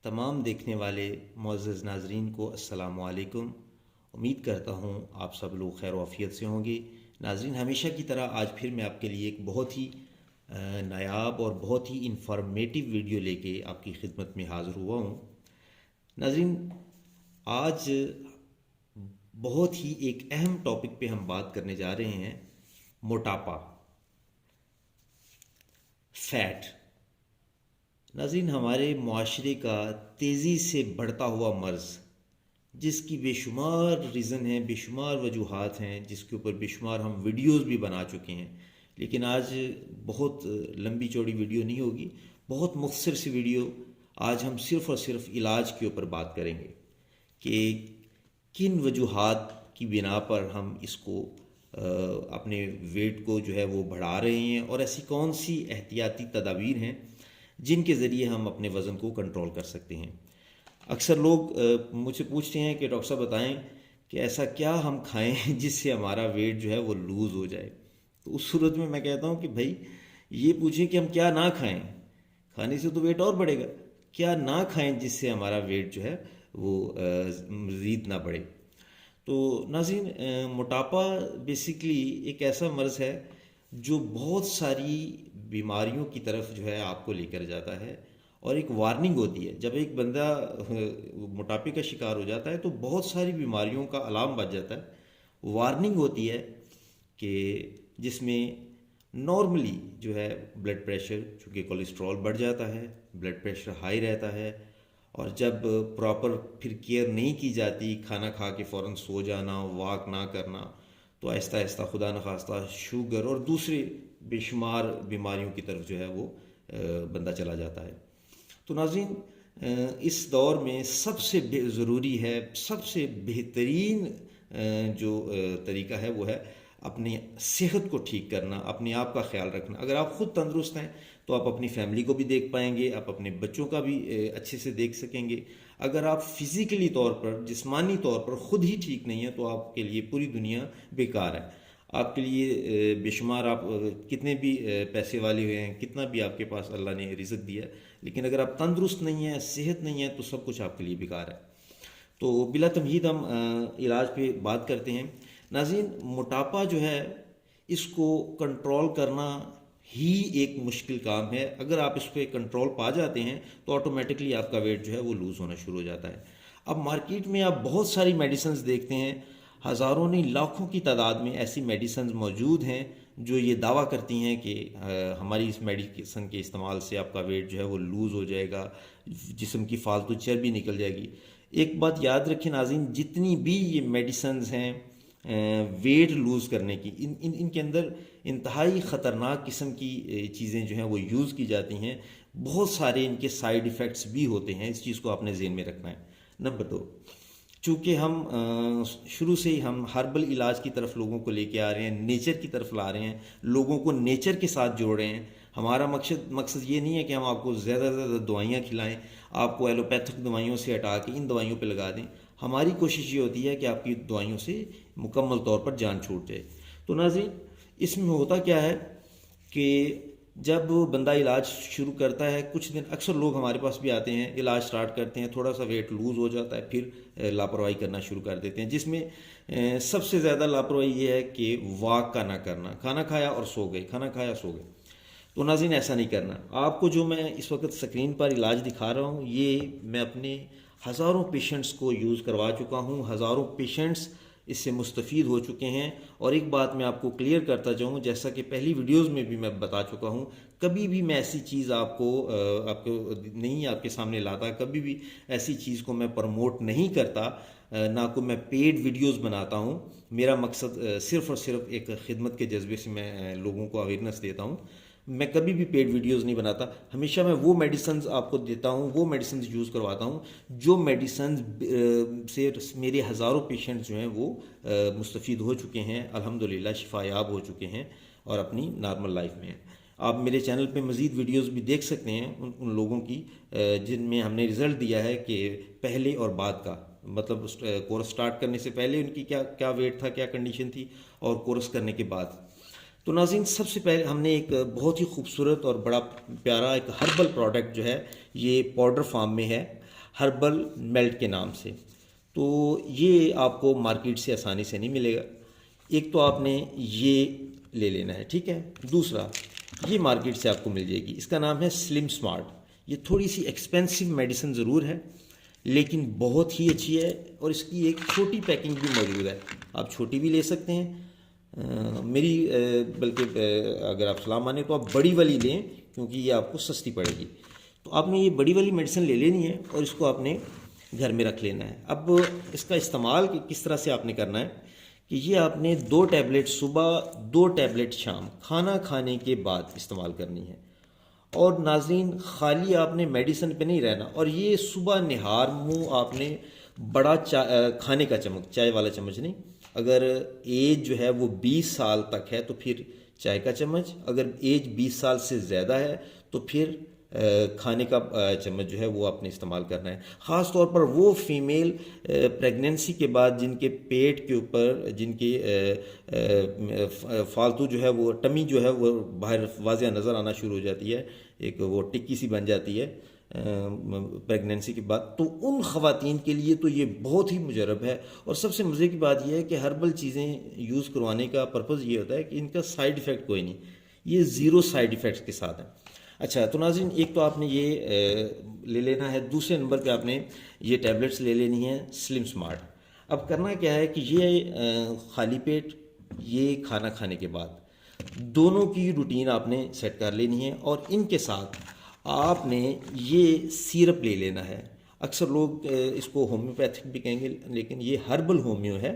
तमाम देखने वाले मुअज़्ज़ज़ नाज़रीन को अस्सलामु अलैकुम। उम्मीद करता हूँ आप सब लोग खैर आफियत से होंगे। नाज़रीन, हमेशा की तरह आज फिर मैं आपके लिए एक बहुत ही नायाब और बहुत ही इंफॉर्मेटिव वीडियो लेके आपकी खिदमत में हाज़िर हुआ हूँ। नाज़रीन, आज बहुत ही एक अहम टॉपिक पे हम बात करने जा रहे हैं, मोटापा, फैट। नाज़रीन, हमारे मुआशरे का तेज़ी से बढ़ता हुआ मर्ज़, जिसकी बेशुमार रीज़न हैं, बेशुमार वजूहात हैं, जिसके ऊपर बेशुमार हम वीडियोज़ भी बना चुके हैं। लेकिन आज बहुत लंबी चौड़ी वीडियो नहीं होगी, बहुत मुख्तसर सी वीडियो। आज हम सिर्फ़ और सिर्फ इलाज के ऊपर बात करेंगे कि किन वजूहात की बिना पर हम इसको अपने वेट को जो है वो बढ़ा रहे हैं, और ऐसी कौन सी एहतियाती तदाबीर हैं जिनके ज़रिए हम अपने वज़न को कंट्रोल कर सकते हैं। अक्सर लोग मुझसे पूछते हैं कि डॉक्टर साहब बताएं कि ऐसा क्या हम खाएं जिससे हमारा वेट जो है वो लूज़ हो जाए। तो उस सूरत में मैं कहता हूं कि भाई, ये पूछें कि हम क्या ना खाएं, खाने से तो वेट और बढ़ेगा। क्या ना खाएं जिससे हमारा वेट जो है वो मज़ीद ना बढ़े। तो नाज़रीन, मोटापा बेसिकली एक ऐसा मर्ज़ है जो बहुत सारी बीमारियों की तरफ जो है आपको लेकर जाता है, और एक वार्निंग होती है। जब एक बंदा मोटापे का शिकार हो जाता है तो बहुत सारी बीमारियों का अलार्म बज जाता है। वार्निंग होती है कि जिसमें नॉर्मली जो है ब्लड प्रेशर, चूँकि कोलेस्ट्रॉल बढ़ जाता है, ब्लड प्रेशर हाई रहता है, और जब प्रॉपर फिर केयर नहीं की जाती, खाना खा के फ़ौरन सो जाना, वॉक ना करना, तो आहिस्ता आहिस्ता खुदा न खास्ता शुगर और दूसरे बेशुमार बीमारियों की तरफ जो है वो बंदा चला जाता है। तो नाज़रीन, इस दौर में सबसे ज़रूरी है, सबसे बेहतरीन जो तरीका है वो है अपनी सेहत को ठीक करना, अपने आप का ख्याल रखना। अगर आप ख़ुद तंदुरुस्त हैं तो आप अपनी फैमिली को भी देख पाएंगे, आप अपने बच्चों का भी अच्छे से देख सकेंगे। अगर आप फिज़िकली तौर पर, जिस्मानी तौर पर ख़ुद ही ठीक नहीं है तो आपके लिए पूरी दुनिया बेकार है। आपके लिए बेशुमार, आप कितने भी पैसे वाले हुए हैं, कितना भी आपके पास अल्लाह ने रिज़्क़ दिया, लेकिन अगर आप तंदुरुस्त नहीं हैं, सेहत नहीं है, तो सब कुछ आपके लिए बेकार है। तो बिला तमहीद हम इलाज पे बात करते हैं। नाज़रीन, मोटापा जो है इसको कंट्रोल करना ही एक मुश्किल काम है। अगर आप इस पर कंट्रोल पा जाते हैं तो ऑटोमेटिकली आपका वेट जो है वो लूज़ होना शुरू हो जाता है। अब मार्केट में आप बहुत सारी मेडिसिन्स देखते हैं, हज़ारों नहीं लाखों की तादाद में ऐसी मेडिसिन्स मौजूद हैं जो ये दावा करती हैं कि हमारी इस मेडिसिन के इस्तेमाल से आपका वेट जो है वो लूज़ हो जाएगा, जिस्म की फालतू चर्बी निकल जाएगी। एक बात याद रखें नाज़रीन, जितनी भी ये मेडिसिन्स हैं वेट लूज़ करने की, इनके अंदर इंतहाई ख़तरनाक किस्म की चीज़ें जो हैं वो यूज़ की जाती हैं। बहुत सारे इनके साइड इफ़ेक्ट्स भी होते हैं, इस चीज़ को आपने ज़हन में रखना है। नंबर 2, चूँकि हम शुरू से ही हम हर्बल इलाज की तरफ लोगों को लेके आ रहे हैं, नेचर की तरफ ला रहे हैं, लोगों को नेचर के साथ जोड़ रहे हैं। हमारा मकसद ये नहीं है कि हम आपको ज़्यादा से ज़्यादा दवाइयाँ खिलाएं, आपको एलोपैथिक दवाइयों से हटा के इन दवाइयों पे लगा दें। हमारी कोशिश ये होती है कि आपकी दवाइयों से मुकम्मल तौर पर जान छूट जाए। तो नाज़रीन, इसमें होता क्या है कि जब बंदा इलाज शुरू करता है, कुछ दिन अक्सर लोग हमारे पास भी आते हैं, इलाज स्टार्ट करते हैं, थोड़ा सा वेट लूज़ हो जाता है, फिर लापरवाही करना शुरू कर देते हैं, जिसमें सबसे ज़्यादा लापरवाही ये है कि वॉक का ना करना, खाना खाया और सो गए, खाना खाया सो गए। तो नाज़रीन, ऐसा नहीं करना। आपको जो मैं इस वक्त स्क्रीन पर इलाज दिखा रहा हूँ, ये मैं अपने हज़ारों पेशेंट्स को यूज़ करवा चुका हूँ, हज़ारों पेशेंट्स इससे मुस्तफ़ीद हो चुके हैं। और एक बात मैं आपको क्लियर करता जाऊँ, जैसा कि पहली वीडियोस में भी मैं बता चुका हूँ, कभी भी मैं ऐसी चीज़ आपको नहीं आपके सामने लाता, कभी भी ऐसी चीज़ को मैं प्रमोट नहीं करता, ना को मैं पेड वीडियोस बनाता हूँ। मेरा मकसद सिर्फ़ और सिर्फ एक खिदमत के जज्बे से मैं लोगों को अवेयरनेस देता हूँ। मैं कभी भी पेड वीडियोस नहीं बनाता, हमेशा मैं वो मेडिसिन्स आपको देता हूँ, वो मेडिसिन्स यूज़ करवाता हूँ जो मेडिसिन्स से मेरे हज़ारों पेशेंट्स जो हैं वो मुस्तफ़ीद हो चुके हैं, अल्हम्दुलिल्लाह शिफायाब हो चुके हैं और अपनी नॉर्मल लाइफ में हैं। आप मेरे चैनल पे मज़ीद वीडियोस भी देख सकते हैं उन लोगों की जिनमें हमने रिज़ल्ट दिया है कि पहले और बाद का, मतलब कोर्स स्टार्ट करने से पहले उनकी क्या क्या वेट था, क्या कंडीशन थी, और कोर्स करने के बाद। तो नाज़रीन, सबसे पहले हमने एक बहुत ही खूबसूरत और बड़ा प्यारा एक हर्बल प्रोडक्ट जो है ये पाउडर फॉर्म में है। हर्बल मेल्ट के नाम से। तो ये आपको मार्केट से आसानी से नहीं मिलेगा। एक तो आपने ये ले लेना है, ठीक है। दूसरा, ये मार्केट से आपको मिल जाएगी, इसका नाम है स्लिम स्मार्ट। ये थोड़ी सी एक्सपेंसिव मेडिसिन ज़रूर है, लेकिन बहुत ही अच्छी है, और इसकी एक छोटी पैकिंग भी मौजूद है। आप छोटी भी ले सकते हैं, बल्कि अगर आप सलाह माने तो आप बड़ी वाली लें, क्योंकि ये आपको सस्ती पड़ेगी। तो आपने ये बड़ी वाली मेडिसिन ले लेनी है और इसको आपने घर में रख लेना है। अब इसका इस्तेमाल किस तरह से आपने करना है कि ये आपने 2 टैबलेट सुबह, 2 टैबलेट शाम, खाना खाने के बाद इस्तेमाल करनी है। और नाज़रीन, खाली आपने मेडिसिन पे नहीं रहना, और ये सुबह निहार मुंह आपने बड़ा खाने का चम्मच, चाय वाला चम्मच नहीं। अगर एज जो है वो 20 साल तक है तो फिर चाय का चम्मच, अगर एज 20 साल से ज़्यादा है तो फिर खाने का चम्मच जो है वो आपने इस्तेमाल करना है। ख़ास तौर पर वो फीमेल प्रेगनेंसी के बाद जिनके पेट के ऊपर, जिनके फालतू जो है वो टमी जो है वो बाहर वाज़िया नज़र आना शुरू हो जाती है, एक वो टिक्की सी बन जाती है प्रेगनेंसी के बाद, तो उन ख़वातीन के लिए तो ये बहुत ही मुजरब है। और सबसे मज़े की बात यह है कि हर्बल चीज़ें यूज़ करवाने का पर्पज़ ये होता है कि इनका साइड इफ़ेक्ट कोई नहीं, ये ज़ीरो साइड इफ़ेक्ट्स के साथ है। अच्छा, तो नाज़रीन, एक तो आपने ये ले लेना है। दूसरे नंबर पे आपने ये टैबलेट्स ले लेनी है स्लिम स्मार्ट। अब करना क्या है कि ये खाली पेट, ये खाना खाने के बाद, दोनों की रूटीन आपने सेट कर लेनी है, और इनके साथ आपने ये सिरप ले लेना है। अक्सर लोग इसको होम्योपैथिक भी कहेंगे, लेकिन ये हर्बल होम्यो है,